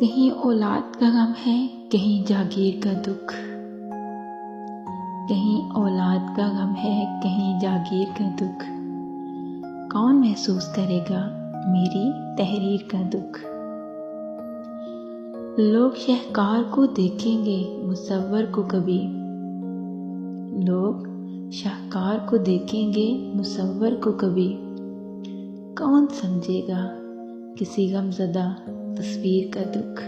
कहीं औलाद का गम है, कहीं जागीर का दुख। कहीं औलाद का गम है, कहीं जागीर का दुख। कौन महसूस करेगा मेरी तहरीर का दुख। लोग शाहकार को देखेंगे, मुसव्वर को कभी। लोग शाहकार को देखेंगे, मुसव्वर को कभी। कौन समझेगा किसी गमज़दा तस्वीर का दुख।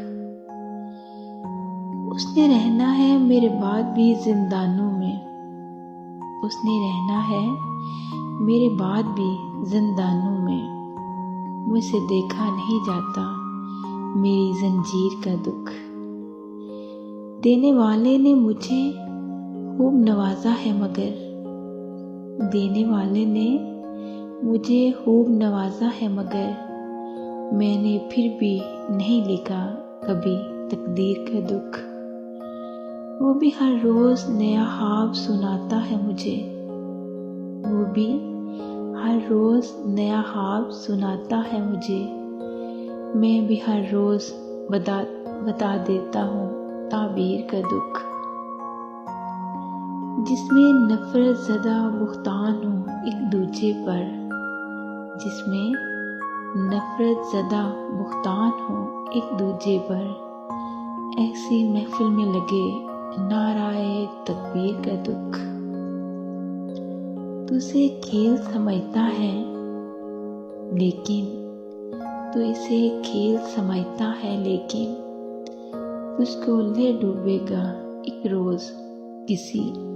उसने रहना है मेरे बाद भी जिंदानों में। उसने रहना है मेरे बाद भी जिंदानों में। मुझसे देखा नहीं जाता मेरी जंजीर का दुख। देने वाले ने मुझे खूब नवाजा है, मगर देने वाले ने मुझे खूब नवाजा है, मगर मैंने फिर भी नहीं लिखा कभी तकदीर का दुख। वो भी हर रोज नया ख्वाब सुनाता है मुझे। वो भी हर रोज नया ख्वाब सुनाता है मुझे। मैं भी हर रोज बता देता हूँ ताबीर का दुख। जिसमें नफरत ज़दा बुख्तान हो एक दूजे पर। जिसमें नफरत ज़दा बुख्तान हो एक दूजे पर। ऐसी महफिल में लगे नाराए तकबीर का दुख। तू इसे खेल समझता है, लेकिन तू इसे खेल समझता है, लेकिन तुझको ले डूबेगा एक रोज किसी